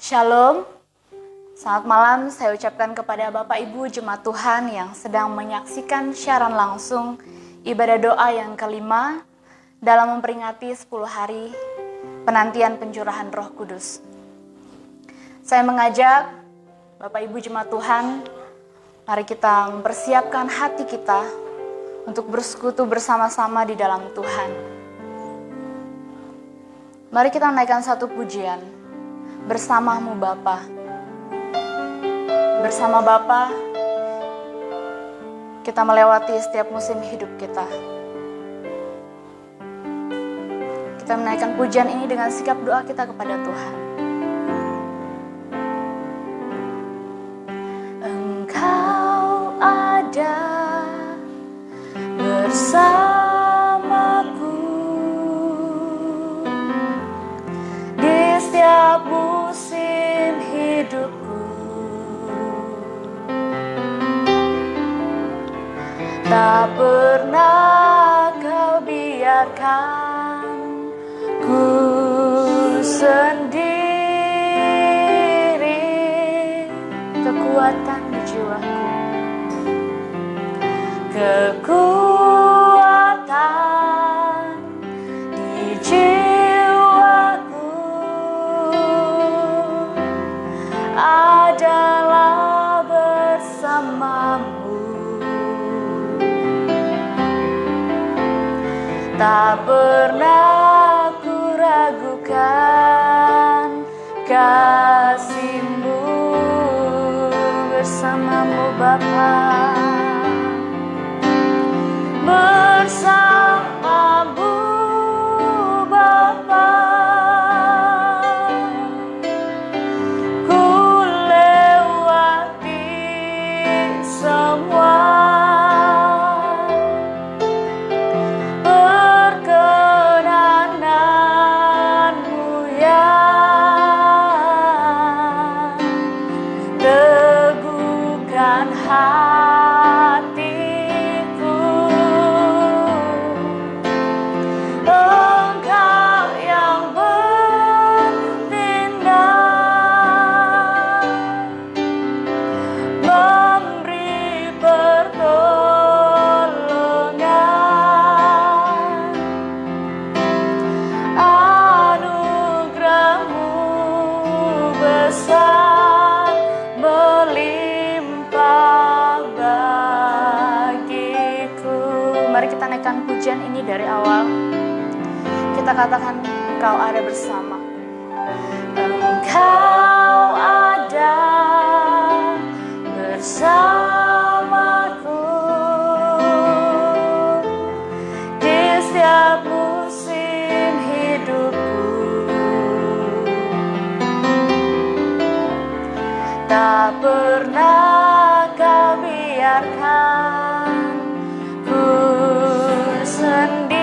Shalom, selamat malam saya ucapkan kepada Bapak Ibu Jemaat Tuhan yang sedang menyaksikan siaran langsung ibadah doa yang kelima dalam memperingati 10 hari penantian pencurahan Roh Kudus. Saya mengajak Bapak Ibu Jemaat Tuhan, mari kita mempersiapkan hati kita untuk bersekutu bersama-sama di dalam Tuhan. Mari kita menaikkan satu pujian. Bersamamu Bapa. Bersama Bapa kita melewati setiap musim hidup kita. Kita menaikkan pujian ini dengan sikap doa kita kepada Tuhan. Engkau ada bersamaku di setiap musim hidupku. Tak pernah kau biarkan ku sendiri. Kekuatan di jiwaku, kekuatan di jiwaku adalah bersamamu. Tak pernah ku ragukan kasih-Mu bersamamu Bapa. Bersamamu Bapa, ku lewati semua perkenanan-Mu yang teguhkan hatiku. Engkau yang bertindak, memberi pertolongan. Anugerah-Mu besar melimpah bagiku. Mari kita naikkan pujian ini dari awal. Kita katakan, Engkau ada bersama. Engkau ada bersamaku di setiap musim hidupku. Tak pernah kau biarkan ku sendiri.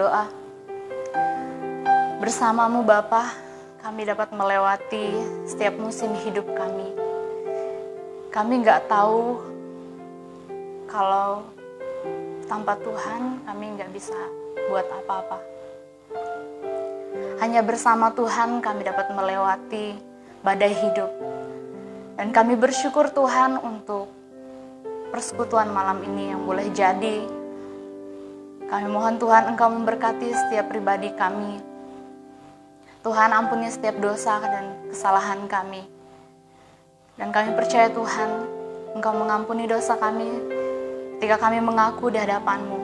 berdoa. Bersama-Mu Bapa, kami dapat melewati setiap musim hidup kami. Kami nggak tahu kalau tanpa Tuhan kami nggak bisa buat apa-apa. Hanya bersama Tuhan kami dapat melewati badai hidup. Dan kami bersyukur Tuhan untuk persekutuan malam ini yang boleh jadi. Kami mohon Tuhan Engkau memberkati setiap pribadi kami. Tuhan ampuni setiap dosa dan kesalahan kami. Dan kami percaya Tuhan, Engkau mengampuni dosa kami ketika kami mengaku di hadapan-Mu.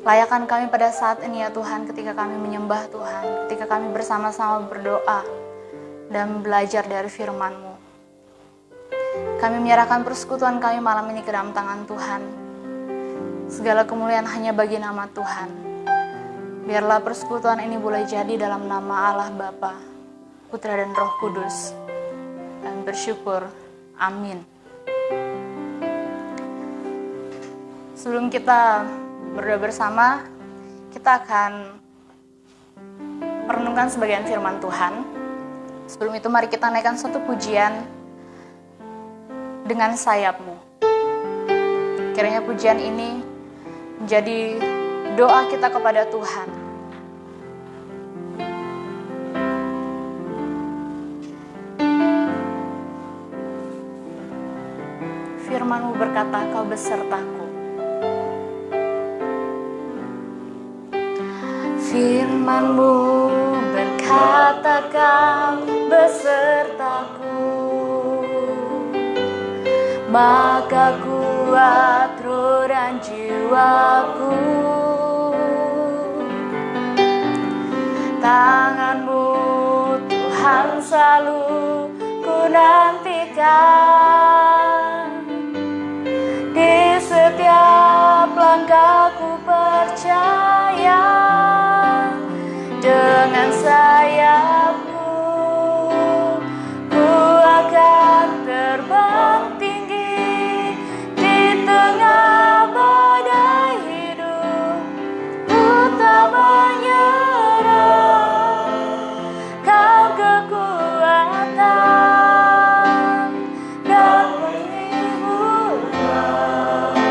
Layakan kami pada saat ini ya Tuhan, ketika kami menyembah Tuhan, ketika kami bersama-sama berdoa dan belajar dari firman-Mu. Kami menyerahkan persekutuan kami malam ini ke dalam tangan Tuhan. Segala kemuliaan hanya bagi nama Tuhan. Biarlah persekutuan ini boleh jadi dalam nama Allah Bapa, Putra dan Roh Kudus. Dan bersyukur. Amin. Sebelum kita berdoa bersama, kita akan merenungkan sebagian firman Tuhan. Sebelum itu mari kita naikkan satu pujian dengan sayap-Mu. Kiranya pujian ini menjadi doa kita kepada Tuhan. Firman-Mu berkata, Kau besertaku. Firman-Mu berkata, Kau besertaku. Maka kuat roh dan jiwaku. Tangan-Mu Tuhan selalu ku nantikan. Di setiap langkahku percaya, dengan sayap-Mu ku akan terbang tinggi di tengah badai hidup. Ku tak menyerah, Kau kekuatan dan penghiburan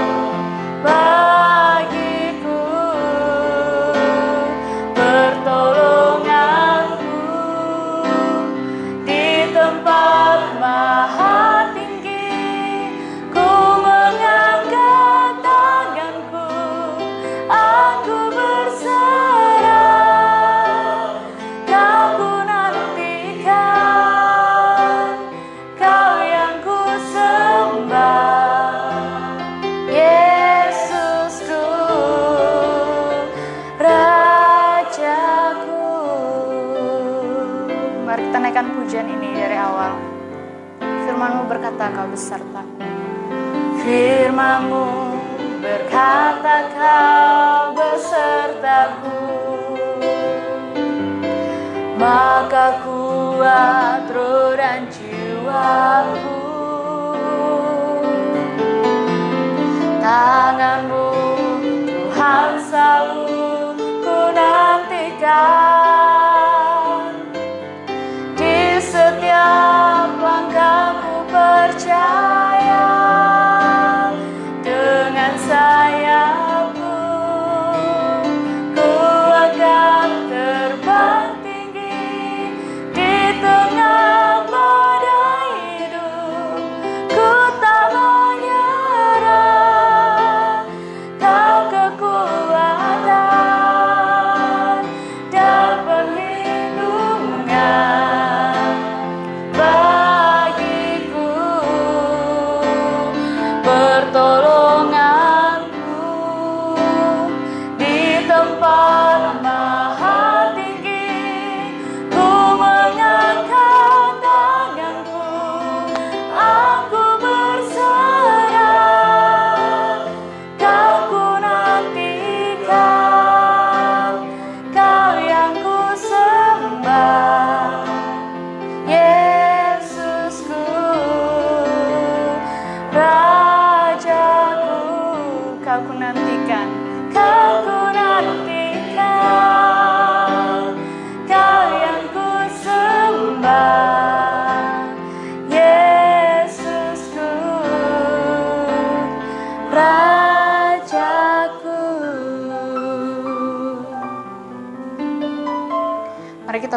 bagiku, pertolonganku di tempat maha tinggi. Ku mengangkat tanganku, aku berserah. Kau ku nantikan, Kau yang ku sembah, Yesusku, Rajaku. Mari kita naikkan pujian ini dari awal. Firman-Mu berkata, Kau besertaku. Firman-Mu berkata, Kau besertaku. Maka kuat roh dan jiwaku. Tangan-Mu Tuhan selalu ku nantikan. Di setiap langkahku percaya, dengan sayap-Mu ku akan terbang tinggi di tengah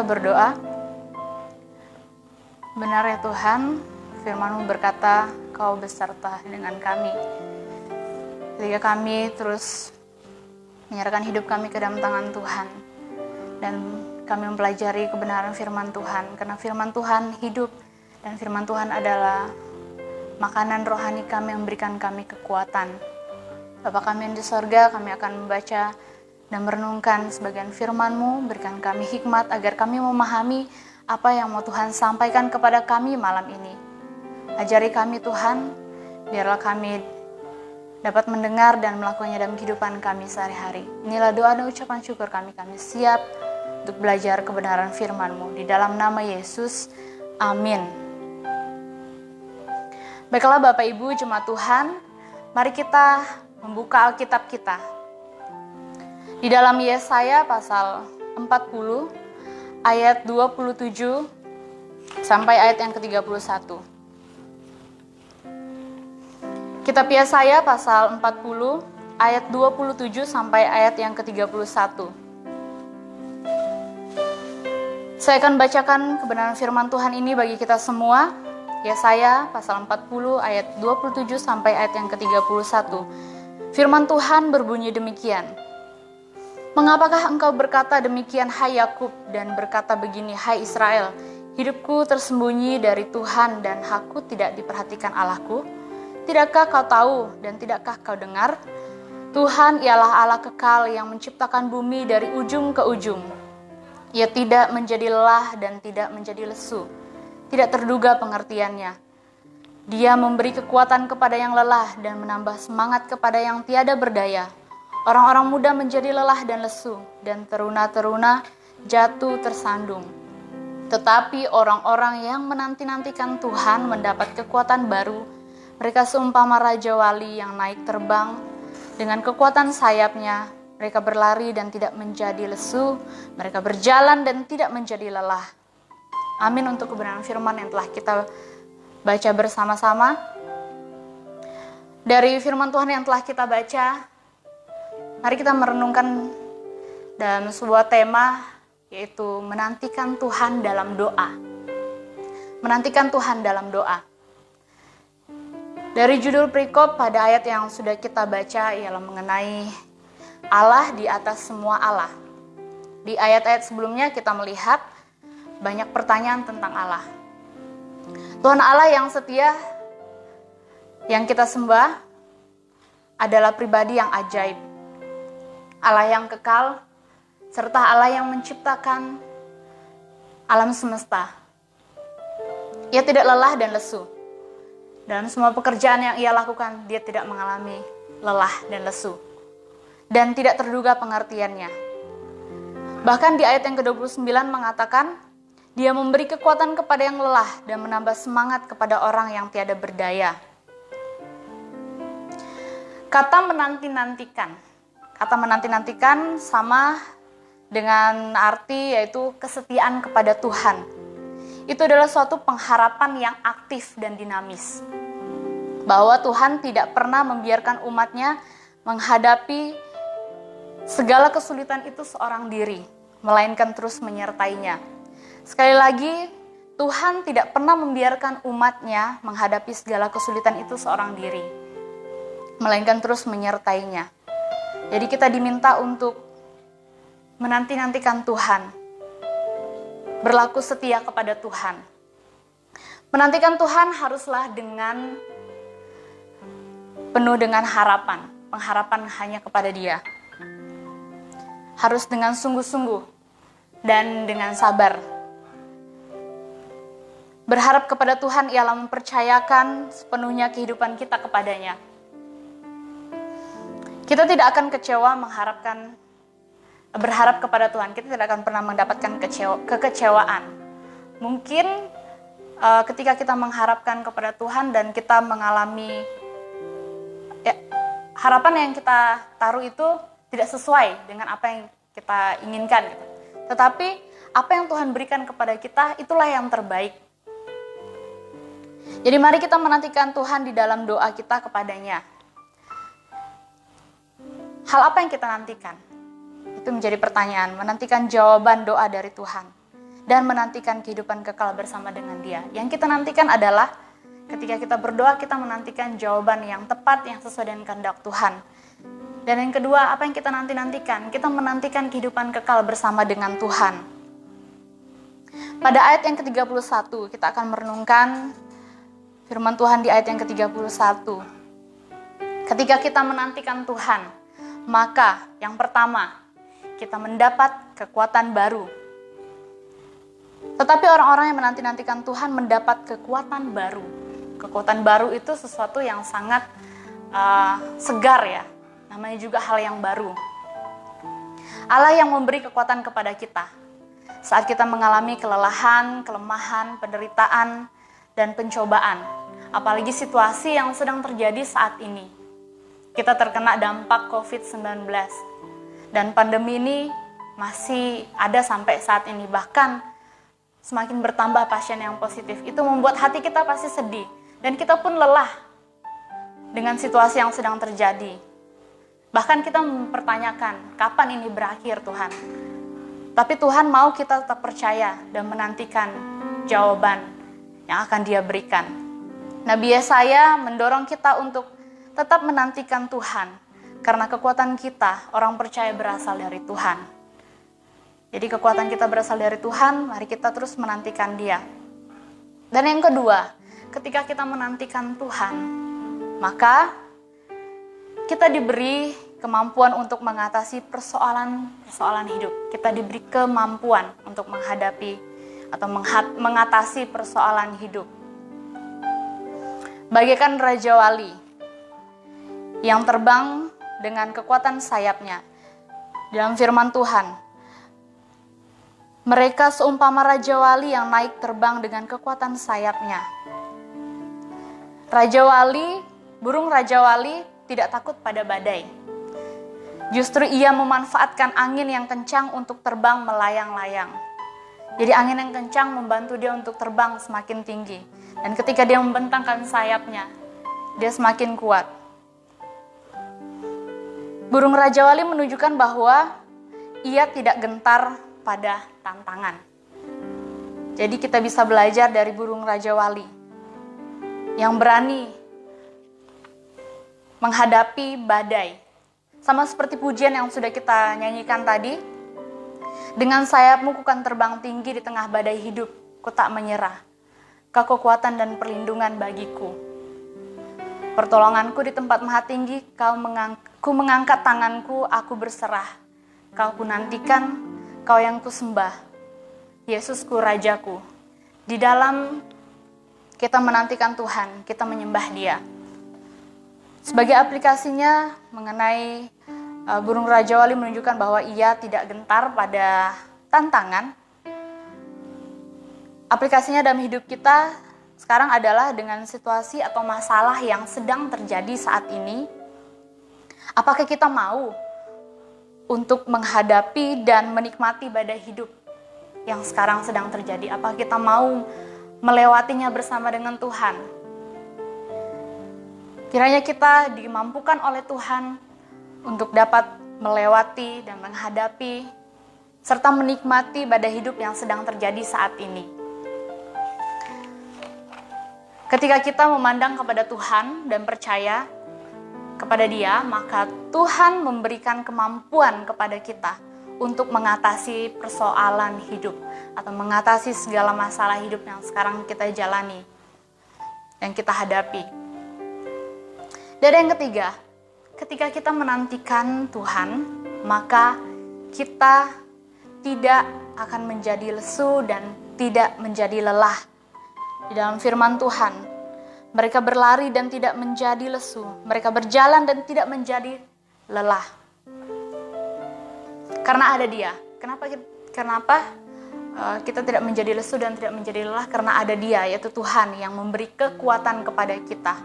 kita berdoa. Benar ya Tuhan, firman-Mu berkata, Kau beserta dengan kami. Ketika kami terus menyerahkan hidup kami ke dalam tangan Tuhan, dan kami mempelajari kebenaran firman Tuhan, karena firman Tuhan hidup, dan firman Tuhan adalah makanan rohani kami yang memberikan kami kekuatan. Bapa kami yang di sorga, kami akan membaca dan merenungkan sebagian firman-Mu, berikan kami hikmat agar kami memahami apa yang mau Tuhan sampaikan kepada kami malam ini. Ajari kami Tuhan, biarlah kami dapat mendengar dan melakukannya dalam kehidupan kami sehari-hari. Inilah doa dan ucapan syukur kami siap untuk belajar kebenaran firman-Mu. Di dalam nama Yesus, amin. Baiklah Bapak Ibu jemaat Tuhan, mari kita membuka Alkitab kita. Di dalam Yesaya pasal 40 ayat 27 sampai ayat yang ke-31. Kitab Yesaya pasal 40 ayat 27 sampai ayat yang ke-31. Saya akan bacakan kebenaran firman Tuhan ini bagi kita semua. Yesaya pasal 40 ayat 27 sampai ayat yang ke-31. Firman Tuhan berbunyi demikian. Mengapakah engkau berkata demikian, hai Yakub, dan berkata begini, hai Israel, hidupku tersembunyi dari Tuhan dan hakku tidak diperhatikan Allahku? Tidakkah kau tahu dan tidakkah kau dengar? Tuhan ialah Allah kekal yang menciptakan bumi dari ujung ke ujung. Ia tidak menjadi lelah dan tidak menjadi lesu. Tidak terduga pengertiannya. Dia memberi kekuatan kepada yang lelah dan menambah semangat kepada yang tiada berdaya. Orang-orang muda menjadi lelah dan lesu, dan teruna-teruna jatuh tersandung. Tetapi orang-orang yang menanti-nantikan Tuhan mendapat kekuatan baru. Mereka seumpama raja wali yang naik terbang. Dengan kekuatan sayapnya, mereka berlari dan tidak menjadi lesu. Mereka berjalan dan tidak menjadi lelah. Amin untuk kebenaran firman yang telah kita baca bersama-sama. Dari firman Tuhan yang telah kita baca, mari kita merenungkan dalam sebuah tema, yaitu menantikan Tuhan dalam doa. Menantikan Tuhan dalam doa. Dari judul perikop pada ayat yang sudah kita baca ialah mengenai Allah di atas semua Allah. Di ayat-ayat sebelumnya kita melihat banyak pertanyaan tentang Allah. Tuhan Allah yang setia, yang kita sembah, adalah pribadi yang ajaib. Allah yang kekal, serta Allah yang menciptakan alam semesta. Ia tidak lelah dan lesu. Dalam semua pekerjaan yang ia lakukan, dia tidak mengalami lelah dan lesu. Dan tidak terduga pengertiannya. Bahkan di ayat yang ke-29 mengatakan, Dia memberi kekuatan kepada yang lelah dan menambah semangat kepada orang yang tiada berdaya. Kata menanti-nantikan. Kata menanti-nantikan sama dengan arti yaitu kesetiaan kepada Tuhan. Itu adalah suatu pengharapan yang aktif dan dinamis. Bahwa Tuhan tidak pernah membiarkan umatnya menghadapi segala kesulitan itu seorang diri, melainkan terus menyertainya. Sekali lagi, Tuhan tidak pernah membiarkan umatnya menghadapi segala kesulitan itu seorang diri, melainkan terus menyertainya. Jadi kita diminta untuk menanti-nantikan Tuhan, berlaku setia kepada Tuhan. Menantikan Tuhan haruslah dengan penuh dengan harapan, pengharapan hanya kepada Dia. Harus dengan sungguh-sungguh dan dengan sabar. Berharap kepada Tuhan ialah mempercayakan sepenuhnya kehidupan kita kepadanya. Kita tidak akan kecewa berharap kepada Tuhan. Kita tidak akan pernah mendapatkan kekecewaan. Mungkin ketika kita mengharapkan kepada Tuhan dan kita mengalami harapan yang kita taruh itu tidak sesuai dengan apa yang kita inginkan. Gitu. Tetapi apa yang Tuhan berikan kepada kita itulah yang terbaik. Jadi mari kita menantikan Tuhan di dalam doa kita kepadanya. Hal apa yang kita nantikan? Itu menjadi pertanyaan, menantikan jawaban doa dari Tuhan. dan menantikan kehidupan kekal bersama dengan Dia. Yang kita nantikan adalah ketika kita berdoa, kita menantikan jawaban yang tepat, yang sesuai dengan kehendak Tuhan. Dan yang kedua, apa yang kita nantikan? Kita menantikan kehidupan kekal bersama dengan Tuhan. Pada ayat yang ke-31, kita akan merenungkan firman Tuhan di ayat yang ke-31. Ketika kita menantikan Tuhan, maka yang pertama, kita mendapat kekuatan baru. Tetapi orang-orang yang menanti-nantikan Tuhan mendapat kekuatan baru. Kekuatan baru itu sesuatu yang sangat segar ya. Namanya juga hal yang baru. Allah yang memberi kekuatan kepada kita. Saat kita mengalami kelelahan, kelemahan, penderitaan, dan pencobaan. Apalagi situasi yang sedang terjadi saat ini. Kita terkena dampak COVID-19. Dan pandemi ini masih ada sampai saat ini. Bahkan semakin bertambah pasien yang positif. Itu membuat hati kita pasti sedih. Dan kita pun lelah dengan situasi yang sedang terjadi. Bahkan kita mempertanyakan, kapan ini berakhir Tuhan? Tapi Tuhan mau kita tetap percaya dan menantikan jawaban yang akan Dia berikan. Nabi Yesaya mendorong kita untuk tetap menantikan Tuhan. Karena kekuatan kita, orang percaya berasal dari Tuhan. Jadi kekuatan kita berasal dari Tuhan, mari kita terus menantikan Dia. Dan yang kedua, ketika kita menantikan Tuhan, maka kita diberi kemampuan untuk mengatasi persoalan hidup. Kita diberi kemampuan untuk menghadapi atau mengatasi persoalan hidup. Bagaikan Raja Wali yang terbang dengan kekuatan sayapnya. Dalam firman Tuhan, mereka seumpama Raja Wali yang naik terbang dengan kekuatan sayapnya. Burung Raja Wali tidak takut pada badai. Justru ia memanfaatkan angin yang kencang untuk terbang melayang-layang. Jadi angin yang kencang membantu dia untuk terbang semakin tinggi. Dan ketika dia membentangkan sayapnya, dia semakin kuat. Burung Raja Wali menunjukkan bahwa ia tidak gentar pada tantangan. Jadi kita bisa belajar dari burung Raja Wali yang berani menghadapi badai. Sama seperti pujian yang sudah kita nyanyikan tadi, dengan sayapmu ku kan terbang tinggi di tengah badai hidup, ku tak menyerah. Kau kekuatan dan perlindungan bagiku. Pertolonganku di tempat maha tinggi, ku mengangkat tanganku, aku berserah. Kau ku nantikan, kau yang ku sembah. Yesusku, Rajaku. Di dalam kita menantikan Tuhan, kita menyembah Dia. Sebagai aplikasinya mengenai burung Raja Wali menunjukkan bahwa ia tidak gentar pada tantangan. Aplikasinya dalam hidup kita sekarang adalah dengan situasi atau masalah yang sedang terjadi saat ini. Apakah kita mau untuk menghadapi dan menikmati badai hidup yang sekarang sedang terjadi? Apakah kita mau melewatinya bersama dengan Tuhan? Kiranya kita dimampukan oleh Tuhan untuk dapat melewati dan menghadapi serta menikmati badai hidup yang sedang terjadi saat ini. Ketika kita memandang kepada Tuhan dan percaya kepada Dia, maka Tuhan memberikan kemampuan kepada kita untuk mengatasi persoalan hidup atau mengatasi segala masalah hidup yang sekarang kita jalani, yang kita hadapi. Dan yang ketiga, ketika kita menantikan Tuhan, maka kita tidak akan menjadi lesu dan tidak menjadi lelah. Di dalam firman Tuhan, mereka berlari dan tidak menjadi lesu. Mereka berjalan dan tidak menjadi lelah. Karena ada Dia. Kenapa kita tidak menjadi lesu dan tidak menjadi lelah? Karena ada Dia, yaitu Tuhan yang memberi kekuatan kepada kita.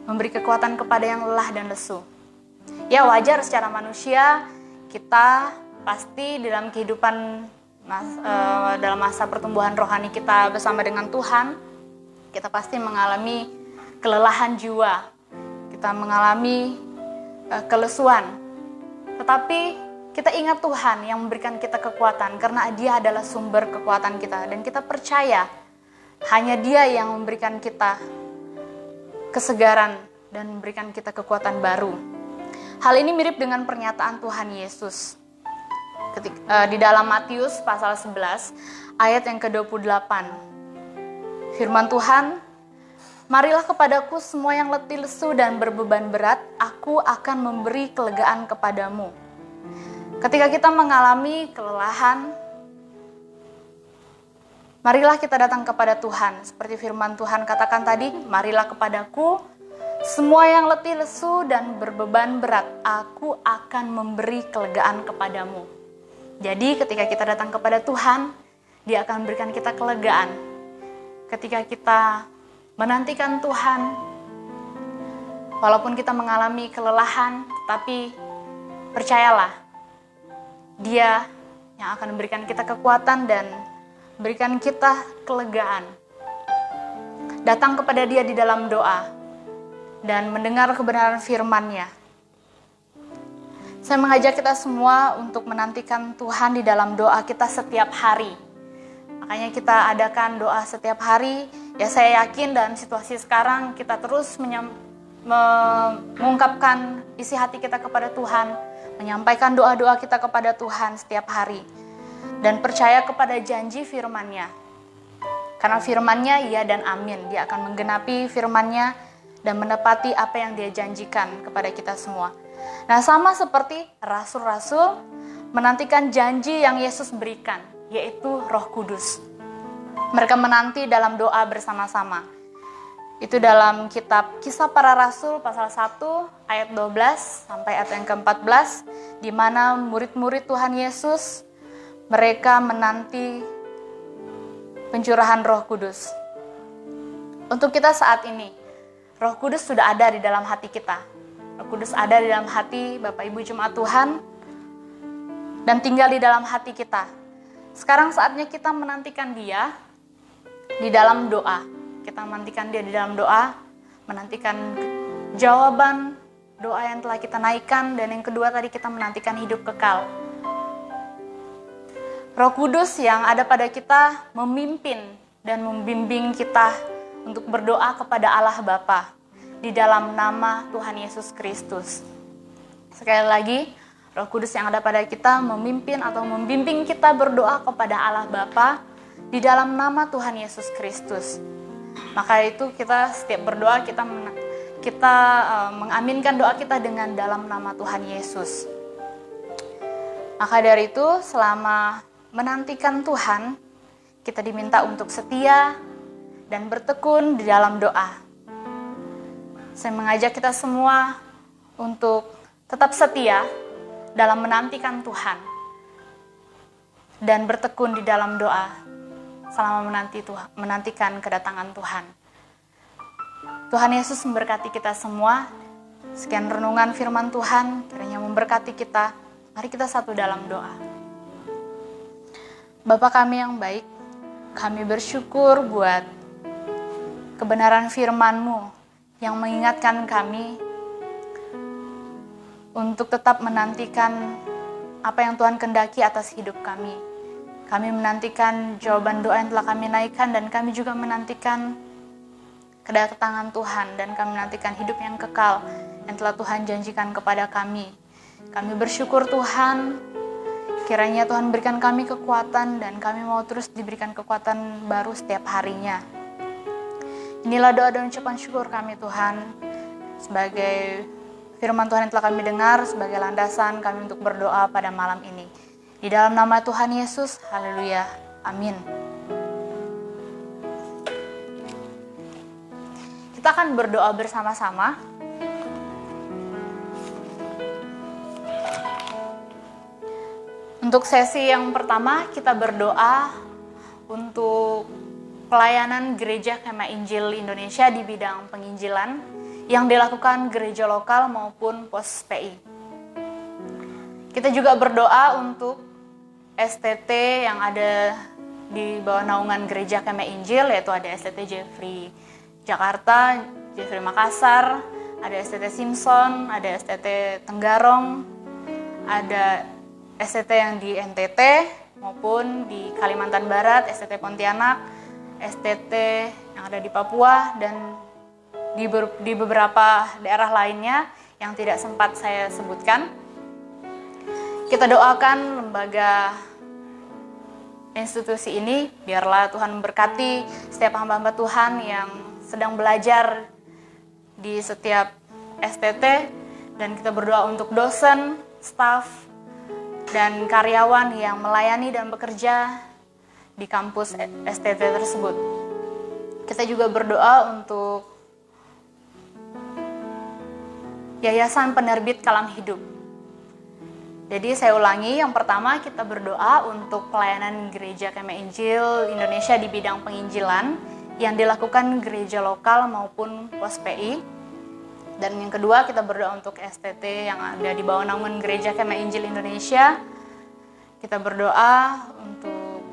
Memberi kekuatan kepada yang lelah dan lesu. Ya wajar secara manusia, kita pasti dalam kehidupan, dalam masa pertumbuhan rohani kita bersama dengan Tuhan, kita pasti mengalami kelelahan jiwa. Kita mengalami kelesuan. Tetapi Kita ingat Tuhan yang memberikan kita kekuatan karena Dia adalah sumber kekuatan kita. Dan kita percaya hanya Dia yang memberikan kita kesegaran dan memberikan kita kekuatan baru. Hal ini mirip dengan pernyataan Tuhan Yesus. Di dalam Matius pasal 11 ayat yang ke-28. Firman Tuhan, "Marilah kepadaku semua yang letih lesu dan berbeban berat, aku akan memberi kelegaan kepadamu." Ketika kita mengalami kelelahan, marilah kita datang kepada Tuhan. Seperti firman Tuhan katakan tadi, marilah kepadaku semua yang letih lesu dan berbeban berat, aku akan memberi kelegaan kepadamu. Jadi ketika kita datang kepada Tuhan, Dia akan memberikan kita kelegaan. Ketika kita menantikan Tuhan, walaupun kita mengalami kelelahan, tetapi percayalah, Dia yang akan memberikan kita kekuatan dan berikan kita kelegaan. Datang kepada Dia di dalam doa dan mendengar kebenaran firman-Nya. Saya mengajak kita semua untuk menantikan Tuhan di dalam doa kita setiap hari. Makanya kita adakan doa setiap hari. Ya, saya yakin dalam situasi sekarang kita terus mengungkapkan isi hati kita kepada Tuhan, menyampaikan doa-doa kita kepada Tuhan setiap hari, dan percaya kepada janji firman-Nya. Karena firman-Nya iya dan amin. Dia akan menggenapi firman-Nya dan menepati apa yang Dia janjikan kepada kita semua. Nah, sama seperti rasul-rasul menantikan janji yang Yesus berikan, yaitu Roh Kudus. Mereka menanti dalam doa bersama-sama. Itu dalam kitab Kisah Para Rasul pasal 1 ayat 12 sampai ayat yang ke-14, di mana murid-murid Tuhan Yesus mereka menanti pencurahan Roh Kudus. Untuk kita saat ini, Roh Kudus sudah ada di dalam hati kita. Roh Kudus ada di dalam hati Bapak Ibu Jemaat Tuhan dan tinggal di dalam hati kita. Sekarang saatnya kita menantikan Dia di dalam doa. Kita menantikan Dia di dalam doa, menantikan jawaban doa yang telah kita naikkan, dan yang kedua tadi kita menantikan hidup kekal. Roh Kudus yang ada pada kita memimpin dan membimbing kita untuk berdoa kepada Allah Bapa di dalam nama Tuhan Yesus Kristus. Sekali lagi, Roh Kudus yang ada pada kita memimpin atau membimbing kita berdoa kepada Allah Bapa di dalam nama Tuhan Yesus Kristus. Maka itu kita setiap berdoa kita mengaminkan doa kita dengan dalam nama Tuhan Yesus. Maka dari itu selama menantikan Tuhan, kita diminta untuk setia dan bertekun di dalam doa. Saya mengajak kita semua untuk tetap setia dalam menantikan Tuhan dan bertekun di dalam doa selama menantikan kedatangan Tuhan. Tuhan Yesus memberkati kita semua. Sekian renungan firman Tuhan, kiranya memberkati kita. Mari kita satu dalam doa. Bapa kami yang baik, kami bersyukur buat kebenaran firman-Mu yang mengingatkan kami untuk tetap menantikan apa yang Tuhan kehendaki atas hidup kami. Kami menantikan jawaban doa yang telah kami naikkan, dan kami juga menantikan kedatangan Tuhan, dan kami menantikan hidup yang kekal yang telah Tuhan janjikan kepada kami. Kami bersyukur Tuhan, kiranya Tuhan berikan kami kekuatan, dan kami mau terus diberikan kekuatan baru setiap harinya. Inilah doa dan ucapan syukur kami Tuhan, sebagai firman Tuhan yang telah kami dengar, sebagai landasan kami untuk berdoa pada malam ini. Di dalam nama Tuhan Yesus, haleluya, amin. Kita akan berdoa bersama-sama. Untuk sesi yang pertama, kita berdoa untuk pelayanan Gereja Kemah Injil Indonesia di bidang penginjilan yang dilakukan gereja lokal maupun pos PI. Kita juga berdoa untuk STT yang ada di bawah naungan Gereja Kemah Injil, yaitu ada STT Jeffrey Jakarta, Jeffrey Makassar, ada STT Simpson, ada STT Tenggarong, ada STT yang di NTT maupun di Kalimantan Barat, STT Pontianak, STT yang ada di Papua, dan di beberapa daerah lainnya yang tidak sempat saya sebutkan. Kita doakan lembaga institusi ini, biarlah Tuhan memberkati setiap hamba-hamba Tuhan yang sedang belajar di setiap STT, dan kita berdoa untuk dosen, staf, dan karyawan yang melayani dan bekerja di kampus STT tersebut. Kita juga berdoa untuk Yayasan Penerbit Kalam Hidup. Jadi saya ulangi, yang pertama kita berdoa untuk pelayanan Gereja Kemah Injil Indonesia di bidang penginjilan yang dilakukan gereja lokal maupun pos PI. Dan yang kedua kita berdoa untuk STT yang ada di bawah naungan Gereja Kemah Injil Indonesia. Kita berdoa untuk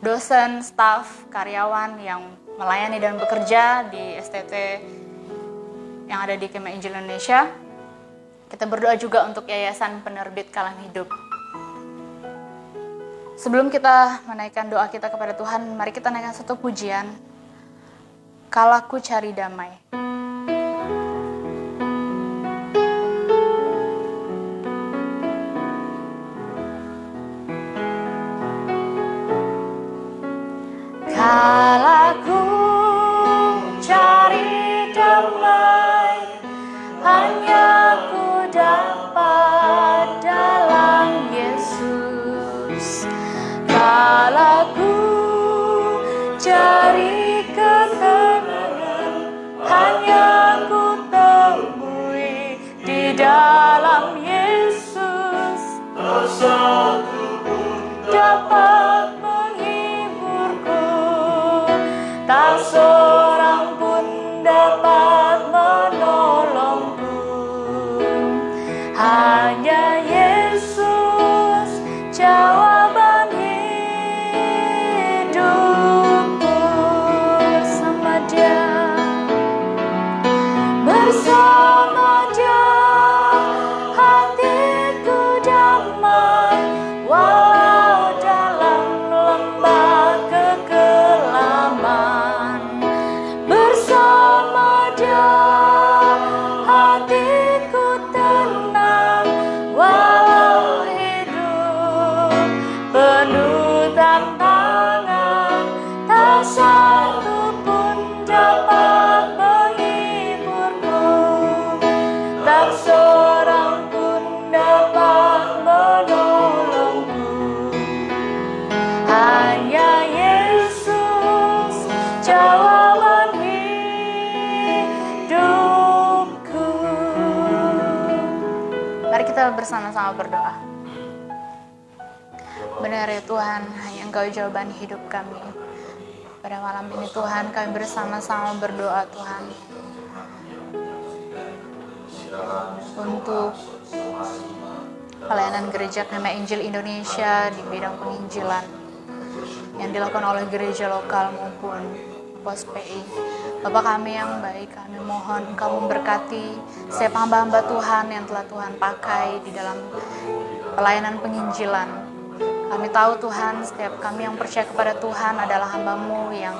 dosen, staf, karyawan yang melayani dan bekerja di STT yang ada di Kemah Injil Indonesia. Kita berdoa juga untuk Yayasan Penerbit Kalam Hidup. Sebelum kita menaikkan doa kita kepada Tuhan, mari kita naikkan satu pujian. Kalaku cari damai. Kalaku cari damai, hanya ku dapat dalam Yesus. Kalaku cari ketenangan, hanya ku temui di dalam Yesus. Tak satu pun dapat menghiburku, tak seorang pun dapat menolongku. Hanya Yesus jawaban hidupku. Sama Dia, bersama Dia hatiku damai, walau dalam lembah kekelaman. Bersama Dia hatiku tenang, walau hidup penuh tantangan. Tak satu pun dapat menghiburku, tak seorang pun dapat menolongku. Hanya Yesus jawaban hidupku. Mari kita bersama-sama berdoa. Benar ya Tuhan, hanya Engkau jawaban hidup kami. Pada malam ini Tuhan, kami bersama-sama berdoa Tuhan untuk pelayanan Gereja Kemah Injil Indonesia di bidang penginjilan yang dilakukan oleh gereja lokal maupun pos PI. Bapak kami yang baik, kami mohon Engkau memberkati setiap hamba-hamba Tuhan yang telah Tuhan pakai di dalam pelayanan penginjilan. Kami tahu Tuhan, setiap kami yang percaya kepada Tuhan adalah hamba-Mu yang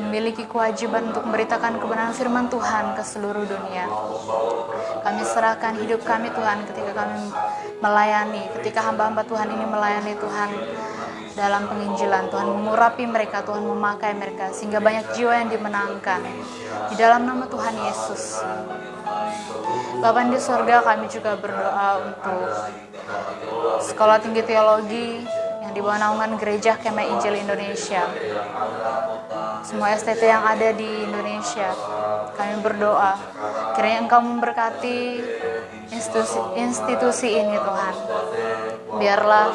memiliki kewajiban untuk memberitakan kebenaran firman Tuhan ke seluruh dunia. Kami serahkan hidup kami Tuhan ketika kami melayani, ketika hamba-hamba Tuhan ini melayani Tuhan dalam penginjilan. Tuhan mengurapi mereka, Tuhan memakai mereka, sehingga banyak jiwa yang dimenangkan. Di dalam nama Tuhan Yesus. Bapa di surga, kami juga berdoa untuk Sekolah Tinggi Teologi yang di bawah naungan Gereja Kemah Injil Indonesia. Semua STT yang ada di Indonesia, kami berdoa kiranya Engkau memberkati institusi ini Tuhan. Biarlah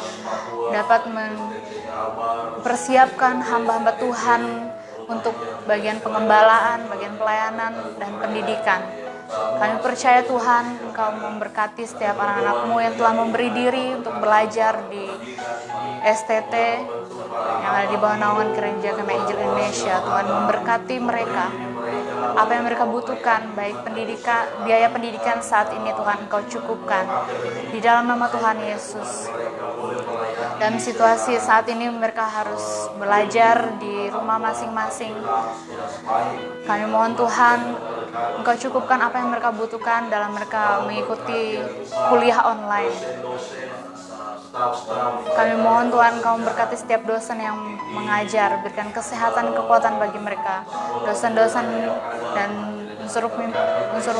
dapat mempersiapkan hamba-hamba Tuhan untuk bagian pengembalaan, bagian pelayanan, dan pendidikan. Kami percaya Tuhan, Engkau memberkati setiap anak-anak-Mu yang telah memberi diri untuk belajar di STT yang ada di bawah naungan Gereja Kemah Injil Indonesia. Tuhan memberkati mereka. apa yang mereka butuhkan, baik pendidikan, biaya pendidikan saat ini Tuhan Engkau cukupkan. Di dalam nama Tuhan Yesus. Dalam situasi saat ini mereka harus belajar di rumah masing-masing. Kami mohon Tuhan, Engkau cukupkan apa yang mereka butuhkan dalam mereka mengikuti kuliah online. Kami mohon Tuhan Engkau memberkati setiap dosen yang mengajar, berikan kesehatan, kekuatan bagi mereka, dosen-dosen dan unsur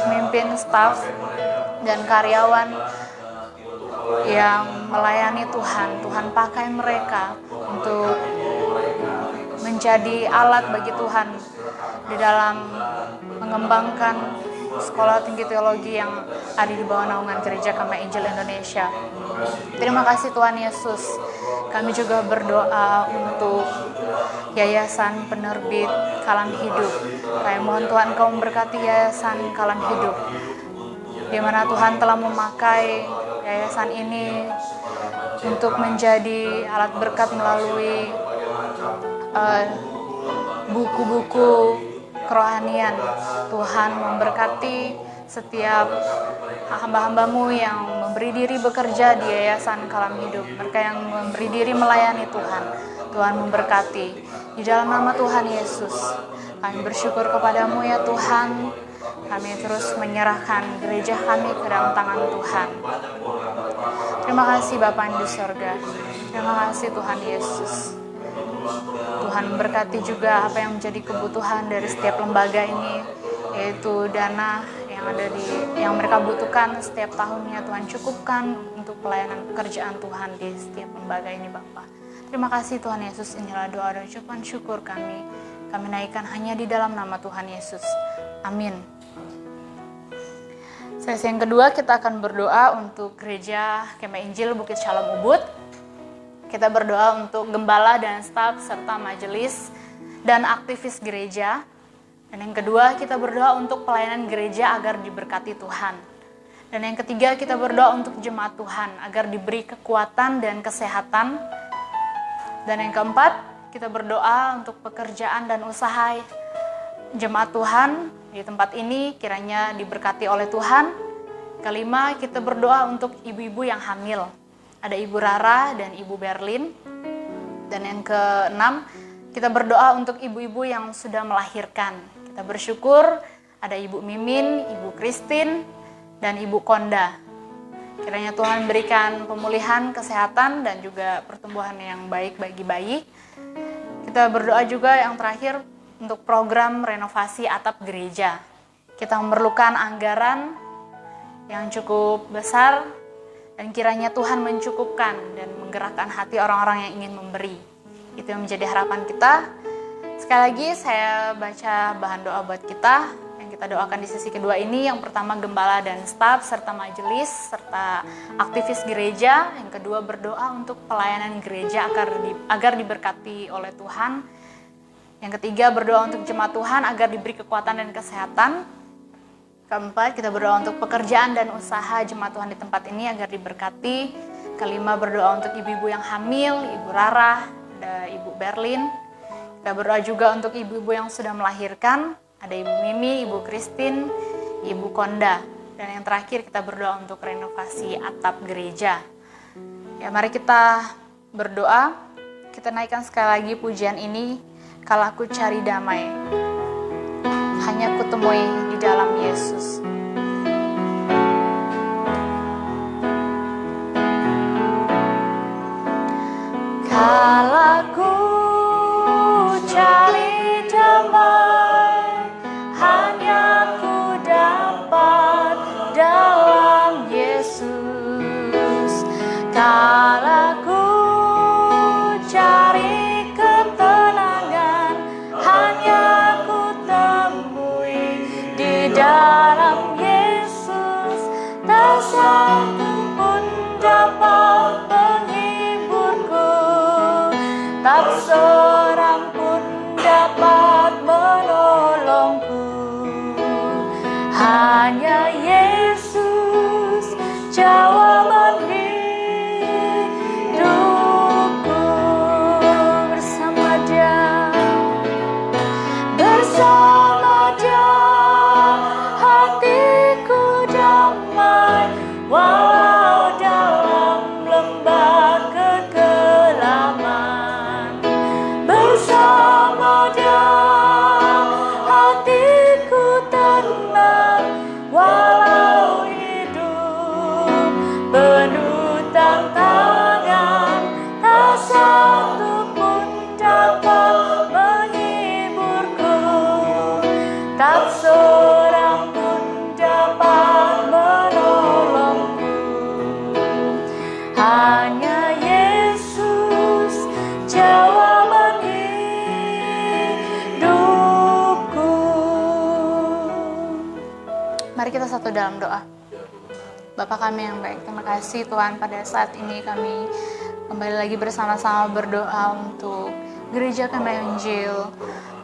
pemimpin, staf dan karyawan yang melayani Tuhan. Tuhan pakai mereka untuk menjadi alat bagi Tuhan di dalam mengembangkan sekolah tinggi teologi yang ada di bawah naungan Gereja Kami Injil Indonesia. Terima kasih Tuhan Yesus. Kami juga berdoa untuk Yayasan Penerbit Kalam Hidup. Kami mohon Tuhan Engkau memberkati Yayasan Kalam Hidup, di mana Tuhan telah memakai yayasan ini untuk menjadi alat berkat melalui buku-buku kerohanian. Tuhan memberkati setiap hamba-hambamu yang memberi diri bekerja di Yayasan Kalam Hidup, mereka yang memberi diri melayani Tuhan. Tuhan memberkati. Di dalam nama Tuhan Yesus, kami bersyukur kepadamu ya Tuhan. Kami terus menyerahkan gereja kami ke dalam tangan Tuhan. Terima kasih Bapa di surga. Terima kasih Tuhan Yesus. Tuhan memberkati juga apa yang menjadi kebutuhan dari setiap lembaga ini, yaitu dana yang mereka butuhkan setiap tahunnya. Tuhan cukupkan untuk pelayanan pekerjaan Tuhan di setiap lembaga ini Bapa. Terima kasih Tuhan Yesus. Inilah doa dan ucapan syukur kami. Kami naikkan hanya di dalam nama Tuhan Yesus. Amin. Sesi yang kedua kita akan berdoa untuk Gereja Kemah Injil Bukit Shalom Ubud. Kita berdoa untuk gembala dan staf serta majelis dan aktivis gereja. Dan yang kedua kita berdoa untuk pelayanan gereja agar diberkati Tuhan. Dan yang ketiga kita berdoa untuk jemaat Tuhan agar diberi kekuatan dan kesehatan. Dan yang keempat kita berdoa untuk pekerjaan dan usaha jemaat Tuhan di tempat ini kiranya diberkati oleh Tuhan. Kelima, kita berdoa untuk ibu-ibu yang hamil. Ada Ibu Rara dan Ibu Berlin. Dan yang keenam, kita berdoa untuk ibu-ibu yang sudah melahirkan. Kita bersyukur ada Ibu Mimin, Ibu Christine, dan Ibu Konda. Kiranya Tuhan berikan pemulihan, kesehatan, dan juga pertumbuhan yang baik bagi bayi. Kita berdoa juga yang terakhir untuk program renovasi atap gereja. Kita memerlukan anggaran yang cukup besar dan kiranya Tuhan mencukupkan dan menggerakkan hati orang-orang yang ingin memberi. Itu yang menjadi harapan kita. Sekali lagi saya baca bahan doa buat kita yang kita doakan di sesi kedua ini. Yang pertama gembala dan staf serta majelis serta aktivis gereja. Yang kedua berdoa untuk pelayanan gereja agar diberkati oleh Tuhan. Yang ketiga berdoa untuk jemaat Tuhan agar diberi kekuatan dan kesehatan. Keempat kita berdoa untuk pekerjaan dan usaha jemaat Tuhan di tempat ini agar diberkati. Kelima berdoa untuk ibu-ibu yang hamil, Ibu Rara, ada Ibu Berlin. Kita berdoa juga untuk ibu-ibu yang sudah melahirkan, ada Ibu Mimi, Ibu Christine, Ibu Konda. Dan yang terakhir kita berdoa untuk renovasi atap gereja. Ya mari kita berdoa. Kita naikkan sekali lagi pujian ini. Kalau aku cari damai, hanya kutemui di dalam Yesus. Kalau aku cari damai, hanya ku dapat dalam Yesus. Kalau aku cari ketenangan, hanya ku temui di dalam tak seorang pun dapat menolongku. Hanya Yesus jawaban hidupku. Mari kita satu dalam doa. Bapa kami yang baik, terima kasih Tuhan, pada saat ini kami kembali lagi bersama-sama berdoa untuk Gereja Kemah Injil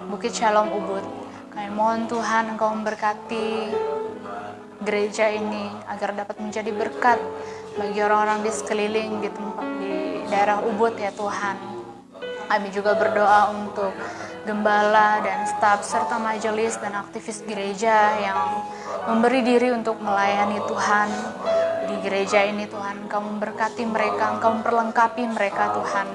Bukit Shalom Ubud. Kami mohon Tuhan Engkau memberkati gereja ini agar dapat menjadi berkat bagi orang-orang di sekeliling di daerah Ubud ya Tuhan. Kami juga berdoa untuk gembala dan staf serta majelis dan aktivis gereja yang memberi diri untuk melayani Tuhan di gereja ini. Tuhan, Engkau memberkati mereka, Engkau memperlengkapi mereka Tuhan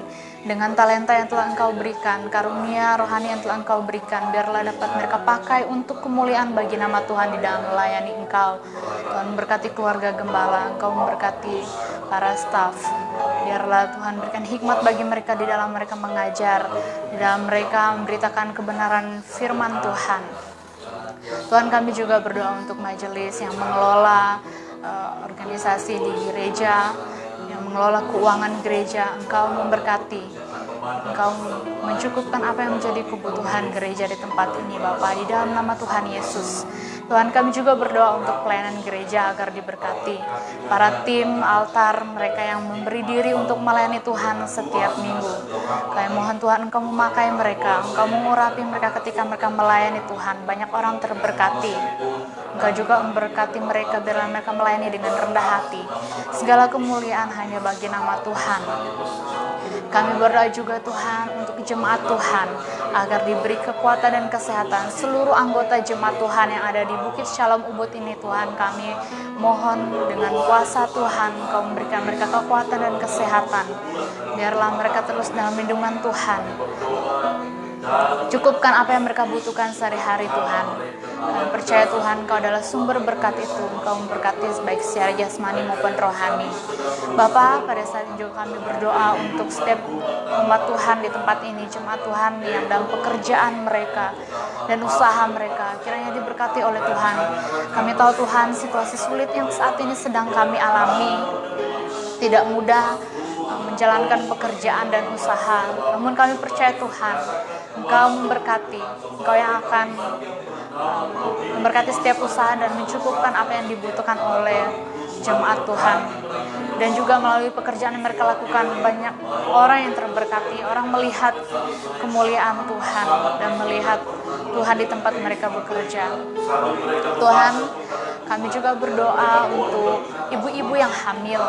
dengan talenta yang telah Engkau berikan, karunia rohani yang telah Engkau berikan, biarlah dapat mereka pakai untuk kemuliaan bagi nama Tuhan di dalam melayani Engkau. Tuhan, memberkati keluarga gembala, Engkau memberkati para staf, biarlah Tuhan berikan hikmat bagi mereka di dalam mereka mengajar, di dalam mereka memberitakan kebenaran firman Tuhan. Tuhan, kami juga berdoa untuk majelis yang mengelola organisasi di gereja, yang mengelola keuangan gereja. Engkau memberkati, Engkau mencukupkan apa yang menjadi kebutuhan gereja di tempat ini Bapa, di dalam nama Tuhan Yesus. Tuhan, kami juga berdoa untuk pelayanan gereja agar diberkati. Para tim altar, mereka yang memberi diri untuk melayani Tuhan setiap minggu. Kami mohon Tuhan Engkau memakai mereka, Engkau mengurapi mereka ketika mereka melayani Tuhan. Banyak orang terberkati. Engkau juga memberkati mereka biarlah mereka melayani dengan rendah hati. Segala kemuliaan hanya bagi nama Tuhan. Kami berdoa juga Tuhan untuk jemaat Tuhan agar diberi kekuatan dan kesehatan seluruh anggota jemaat Tuhan yang ada di Bukit Shalom Ubud ini. Tuhan, kami mohon dengan kuasa Tuhan Engkau memberikan mereka kekuatan dan kesehatan. Biarlah mereka terus dalam lindungan Tuhan. Cukupkan apa yang mereka butuhkan sehari-hari Tuhan. Kami percaya Tuhan Engkau adalah sumber berkat itu. Engkau memberkati baik secara jasmani maupun rohani. Bapa, pada saat ini juga kami berdoa untuk setiap umat Tuhan di tempat ini, jemaat Tuhan yang dalam pekerjaan mereka dan usaha mereka, kiranya diberkati oleh Tuhan. Kami tahu Tuhan situasi sulit yang saat ini sedang kami alami tidak mudah menjalankan pekerjaan dan usaha. Namun kami percaya Tuhan Engkau memberkati, Engkau yang akan memberkati setiap usaha dan mencukupkan apa yang dibutuhkan oleh jemaat Tuhan. Dan juga melalui pekerjaan yang mereka lakukan, banyak orang yang terberkati, orang melihat kemuliaan Tuhan dan melihat Tuhan di tempat mereka bekerja. Tuhan, kami juga berdoa untuk ibu-ibu yang hamil.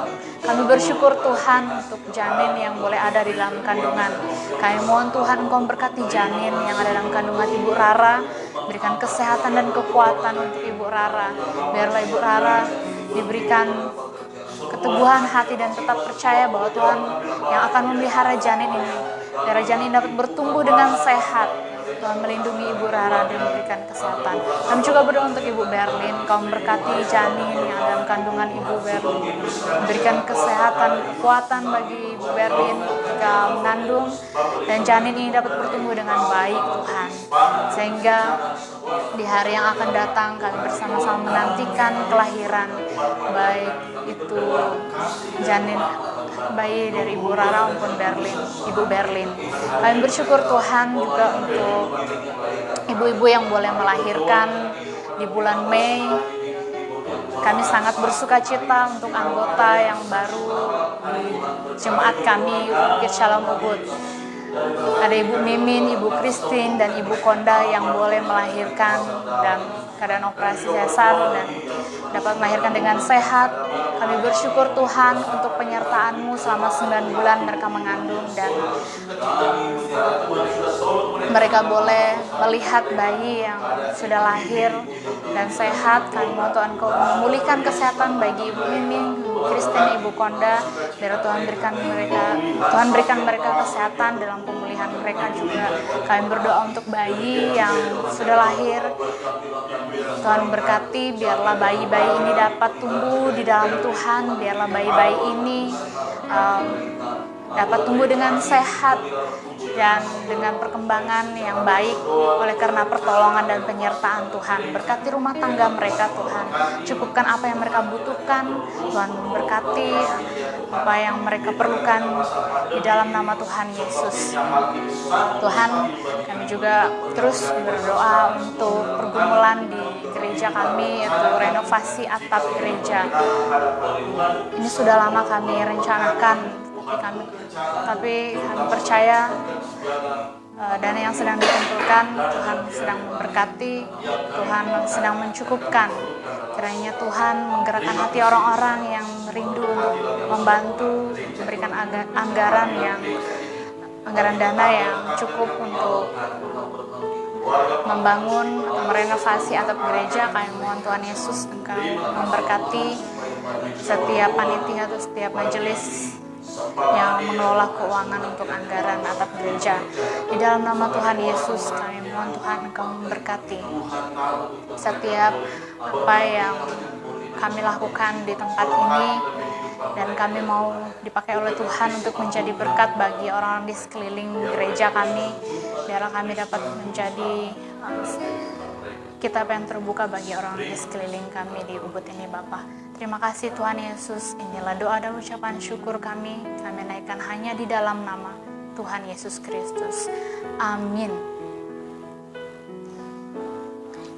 Kami bersyukur Tuhan untuk janin yang boleh ada di dalam kandungan. Kami mohon Tuhan Engkau memberkati janin yang ada dalam kandungan Ibu Rara. Berikan kesehatan dan kekuatan untuk Ibu Rara. Biarlah Ibu Rara diberikan keteguhan hati dan tetap percaya bahwa Tuhan yang akan memelihara janin ini. Biar janin dapat bertumbuh dengan sehat. Tuhan melindungi Ibu Rara dan memberikan kesehatan. Kami juga berdoa untuk Ibu Berlin. Kau memberkati janin yang dalam kandungan Ibu Berlin. Memberikan kesehatan, kekuatan bagi Ibu Berlin ketika mengandung. Dan janin ini dapat bertumbuh dengan baik Tuhan. Sehingga di hari yang akan datang kami bersama-sama menantikan kelahiran. Baik itu janin bayi dari Ibu Rara maupun Ibu Berlin. Kami bersyukur Tuhan juga untuk ibu-ibu yang boleh melahirkan di bulan Mei. Kami sangat bersuka cita untuk anggota yang baru di jemaat kami Bukit Shalom Ubud. Ada Ibu Mimin, Ibu Christine, dan Ibu Konda yang boleh melahirkan dan keadaan operasi sesar dan dapat melahirkan dengan sehat. Kami bersyukur Tuhan untuk penyertaan-Mu selama 9 bulan mereka mengandung dan mereka boleh melihat bayi yang sudah lahir dan sehat. Kami mohon Tuhan Kau memulihkan kesehatan bagi Ibu Mimin, Ibu Christine, Ibu Konda. Biar Tuhan berikan mereka kesehatan dalam pemulihan mereka juga. Kami berdoa untuk bayi yang sudah lahir. Tuhan berkati, biarlah bayi-bayi ini dapat tumbuh di dalam Tuhan. Biarlah bayi-bayi ini dapat tumbuh dengan sehat dan dengan perkembangan yang baik oleh karena pertolongan dan penyertaan Tuhan. Berkati rumah tangga mereka Tuhan, cukupkan apa yang mereka butuhkan Tuhan, berkati apa yang mereka perlukan di dalam nama Tuhan Yesus. Tuhan, kami juga terus berdoa untuk pergumulan di gereja kami, yaitu renovasi atap gereja. Ini sudah lama kami rencanakan, tapi kami percaya dana yang sedang dikumpulkan, Tuhan sedang memberkati, Tuhan sedang mencukupkan. Kiranya Tuhan menggerakkan hati orang-orang yang rindu untuk membantu, memberikan anggaran dana yang cukup untuk membangun atau merenovasi atap gereja. Kami mohon Tuhan Yesus Engkau memberkati setiap panitia atau setiap majelis yang mengelola keuangan untuk anggaran atap gereja. Di dalam nama Tuhan Yesus kami mohon Tuhan Engkau memberkati setiap apa yang kami lakukan di tempat ini, dan kami mau dipakai oleh Tuhan untuk menjadi berkat bagi orang-orang di sekeliling gereja kami, biar kami dapat menjadi kitab yang terbuka bagi orang di sekeliling kami di Ubud ini Bapa. Terima kasih Tuhan Yesus, inilah doa dan ucapan syukur kami naikkan hanya di dalam nama Tuhan Yesus Kristus. Amin.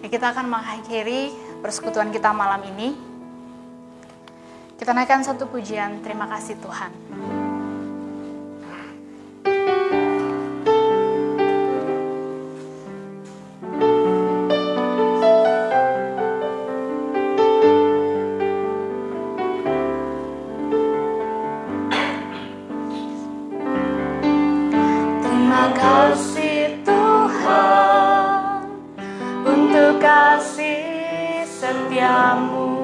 Ya, kita akan mengakhiri persekutuan kita malam ini. Kita naikkan satu pujian, terima kasih Tuhan. Terima kasih Tuhan untuk kasih setiamu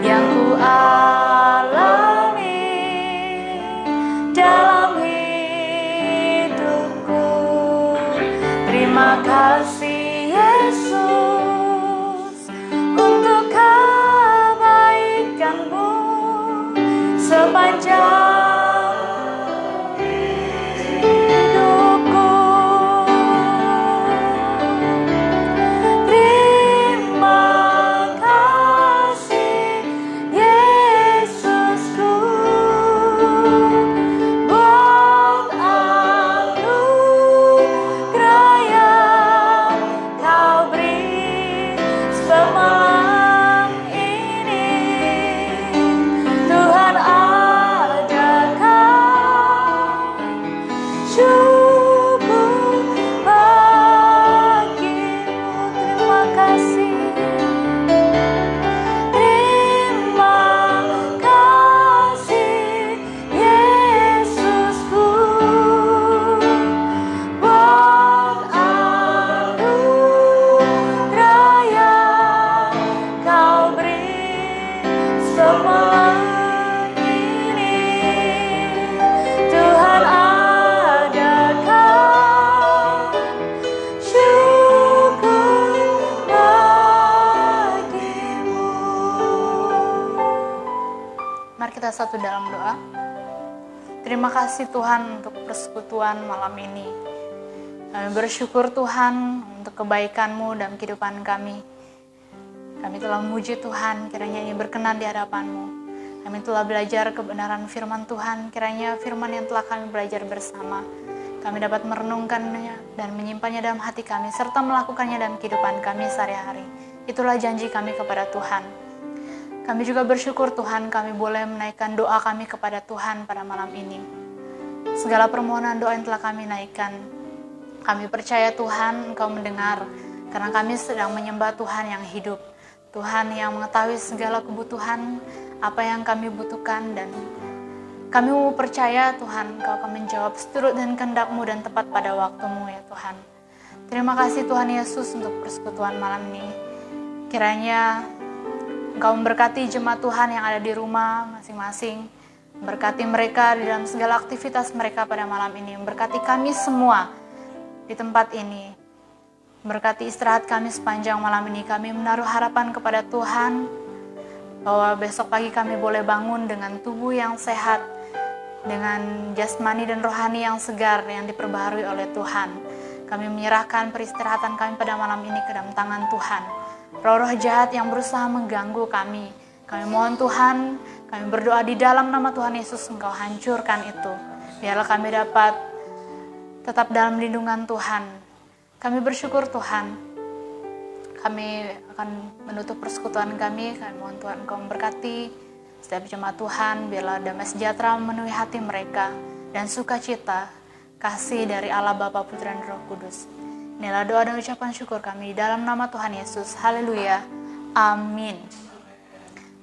yang ku alami dalam hidupku. Terima kasih Yesus untuk kebaikan-Mu sepanjang satu dalam doa. Terima kasih Tuhan untuk persekutuan malam ini. Kami bersyukur Tuhan untuk kebaikan-Mu dalam kehidupan kami. Kami telah memuji Tuhan, kiranya ini berkenan di hadapan-Mu. Kami telah belajar kebenaran firman Tuhan, kiranya firman yang telah kami belajar bersama, kami dapat merenungkannya dan menyimpannya dalam hati kami, serta melakukannya dalam kehidupan kami sehari-hari. Itulah janji kami kepada Tuhan. Kami juga bersyukur Tuhan, kami boleh menaikkan doa kami kepada Tuhan pada malam ini. Segala permohonan doa yang telah kami naikkan, kami percaya Tuhan Engkau mendengar, karena kami sedang menyembah Tuhan yang hidup, Tuhan yang mengetahui segala kebutuhan, apa yang kami butuhkan, dan kami mau percaya Tuhan Engkau akan menjawab seturut dan kehendak-Mu dan tepat pada waktu-Mu ya Tuhan. Terima kasih Tuhan Yesus untuk persekutuan malam ini. Kiranya Engkau memberkati jemaat Tuhan yang ada di rumah masing-masing. Berkati mereka di dalam segala aktivitas mereka pada malam ini. Berkati kami semua di tempat ini. Berkati istirahat kami sepanjang malam ini. Kami menaruh harapan kepada Tuhan bahwa besok pagi kami boleh bangun dengan tubuh yang sehat, dengan jasmani dan rohani yang segar yang diperbaharui oleh Tuhan. Kami menyerahkan peristirahatan kami pada malam ini ke dalam tangan Tuhan. Roh-roh jahat yang berusaha mengganggu kami mohon Tuhan, kami berdoa di dalam nama Tuhan Yesus, Engkau hancurkan itu. Biarlah kami dapat tetap dalam lindungan Tuhan. Kami bersyukur Tuhan, kami akan menutup persekutuan kami mohon Tuhan Engkau memberkati setiap jemaat Tuhan, biarlah damai sejahtera memenuhi hati mereka, dan sukacita, kasih dari Allah Bapa, Putra, dan Roh Kudus. Inilah doa dan ucapan syukur kami di dalam nama Tuhan Yesus. Haleluya. Amin.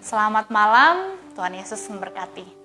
Selamat malam, Tuhan Yesus memberkati.